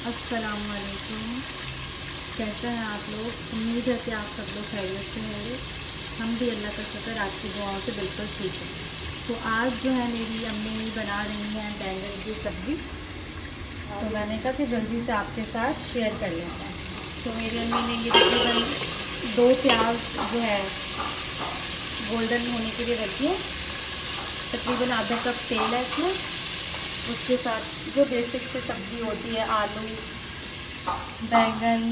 अस्सलामुअलैकुम। कैसे हैं आप लोग? उम्मीद है कि आप सब लोग खैरियत से होंगे। हम भी अल्लाह का शुक्र आपकी दुआओं से बिल्कुल ठीक है। तो आज जो है मेरी अम्मी बना रही हैं बैंगन की सब्ज़ी, तो मैंने कहा कि जल्दी से आपके साथ शेयर कर लेते हैं। तो मेरी अम्मी ने ये तकरीबन 2 प्याज जो है गोल्डन होने के लिए रखी है। तकरीबन आधा कप तेल है इसमें। उसके साथ जो बेसिक से सब्ज़ी होती है, आलू, बैंगन,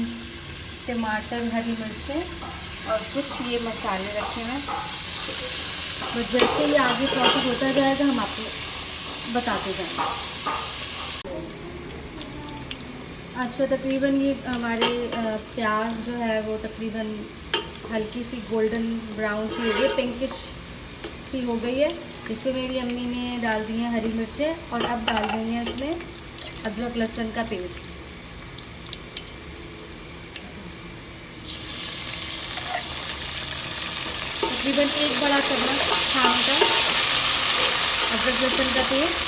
टमाटर, हरी मिर्चें और कुछ ये मसाले रखे हैं। बस जैसे ही आगे प्रोसेस होता जाएगा हम आपको बताते जाएंगे। अच्छा, तकरीबन ये हमारे प्याज जो है वो तकरीबन हल्की सी गोल्डन ब्राउन सी हो गई, पिंकिश सी हो गई है। इसमें मेरी अम्मी ने डाल दी हैं हरी मिर्चें और अब डाल रही हैं इसमें अदरक लहसुन का पेस्ट। तकरीबन 1 बड़ा चम्मच खाने का अदरक लहसुन का पेस्ट।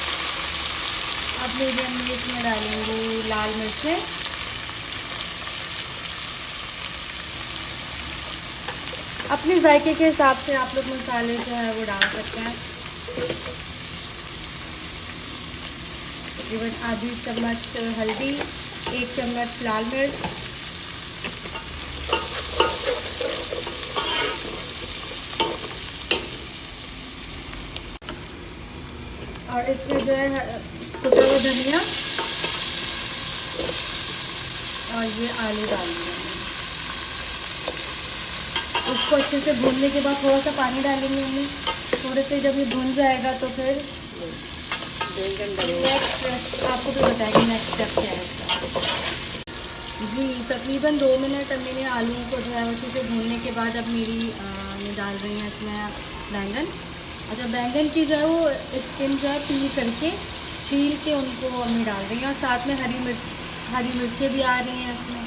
अब मेरी अम्मी इसमें डालेंगे लाल मिर्चें, अपने जायके के हिसाब से आप लोग मसाले जो है वो डाल सकते हैं। तकरीबन आधी चम्मच हल्दी, 1 चम्मच लाल मिर्च, और इसमें जो है कुटा हुआ धनिया और ये आलू डाल देंगे। इसको अच्छे से भूनने के बाद थोड़ा सा पानी डालेंगे हमने। थोड़े से जब ये भून जाएगा तो फिर नेक्स्ट आपको भी बताएंगे नेक्स्ट स्टेप क्या है इसका। जी, तकरीबन 2 मिनट अम्मी ने आलू को जो है अच्छे से भूनने के बाद अब मेरी ये डाल रही हैं इसमें बैंगन। अच्छा, बैंगन की जो है वो स्किन जो है पील करके छील के उनको अम्मी डाल रही हैं और साथ में हरी मिर्चें भी आ रही हैं इसमें,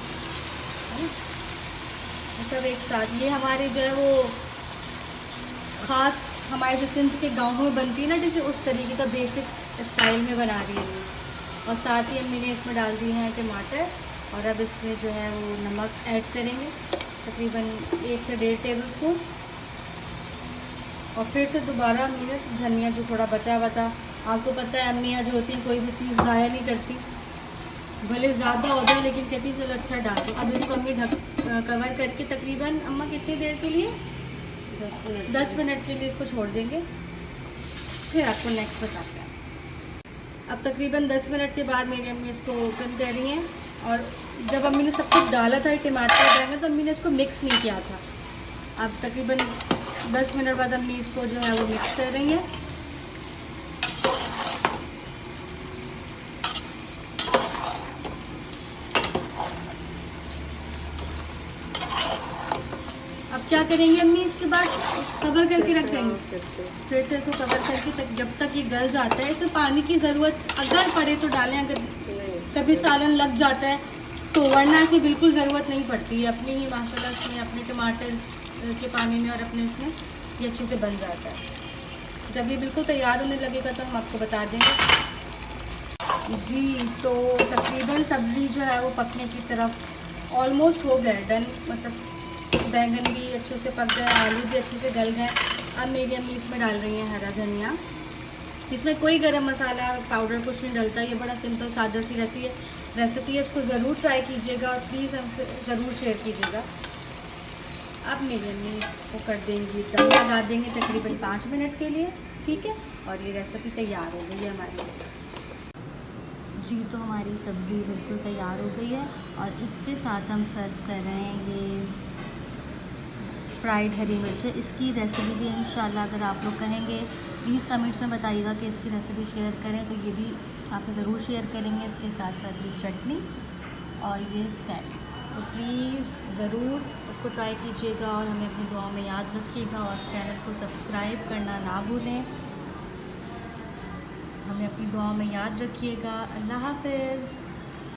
है ना? सब एक साथ ये हमारी जो है वो ख़ास हमारे जिस के गाँव में बनती है ना जैसे उस तरीके का बेसिक स्टाइल में बना रही है अम्मी। और साथ ही अम्मी ने इसमें डाल दिए हैं टमाटर और अब इसमें जो है वो नमक ऐड करेंगे तकरीबन 1 से 1.5 टेबल स्पून। और फिर से दोबारा अम्मी ने धनिया जो थोड़ा बचा हुआ था, आपको पता है अम्मियाँ जो होती हैं कोई भी चीज़ ज़ाया नहीं करती, भले ज़्यादा हो जाए लेकिन कहती चलो अच्छा डाल दो। अब इसको अम्मी कवर करके तकरीबन अम्मा कितनी देर के लिए 10 मिनट के लिए इसको छोड़ देंगे, फिर आपको नेक्स्ट बताते हैं। अब तकरीबन 10 मिनट के बाद मेरी अम्मी इसको ओपन कर रही हैं और जब अम्मी ने सब कुछ डाला था टमाटर बैंगन तो अम्मी ने इसको मिक्स नहीं किया था। अब तकरीबन 10 मिनट बाद अम्मी इसको जो है वो मिक्स कर रही हैं। अब क्या करेंगे अम्मी, इसके बाद कवर करके रख देंगे। फिर से इसको कवर करके तक जब तक ये गल जाता है। तो पानी की ज़रूरत अगर पड़े तो डालें, अगर कभी सालन लग जाता है तो, वरना इसमें बिल्कुल ज़रूरत नहीं पड़ती है। अपनी ही माशाल्लाह इसमें अपने टमाटर के पानी में और अपने इसमें ये अच्छे से बन जाता है। जब ये बिल्कुल तैयार होने लगेगा तो हम आपको बता देंगे। जी, तो तकरीबन सब्ज़ी जो है वो पकने की तरफ ऑलमोस्ट हो गया है, डन। मतलब बैंगन भी अच्छे से पक गए, आलू भी अच्छे से गल गए। अब मेरी अम्मी इसमें डाल रही हैं हरा धनिया। इसमें कोई गरम मसाला पाउडर कुछ नहीं डलता, ये बड़ा सिंपल सादा सी रेसिपी है। इसको ज़रूर ट्राई कीजिएगा और प्लीज़ हमसे ज़रूर शेयर कीजिएगा। अब मेरी अम्मी को कर देंगी, दम लगा देंगे तकरीबन 5 मिनट के लिए, ठीक है। और ये रेसिपी तैयार हो गई है हमारी। जी, तो हमारी सब्ज़ी बिल्कुल तैयार हो गई है और इसके साथ हम सर्व कर रहे हैं ये फ्राइड हरी मिर्च। इसकी रेसिपी भी इंशाल्लाह अगर आप लोग कहेंगे प्लीज़ कमेंट्स में बताइएगा कि इसकी रेसिपी शेयर करें, तो ये भी आपको ज़रूर शेयर करेंगे। इसके साथ साथ ये चटनी और ये सैलड, तो प्लीज़ ज़रूर इसको ट्राई कीजिएगा और हमें अपनी दुआओं में याद रखिएगा और चैनल को सब्सक्राइब करना ना भूलें। हमें अपनी दुआओं में याद रखिएगा। अल्लाह हाफ़िज़।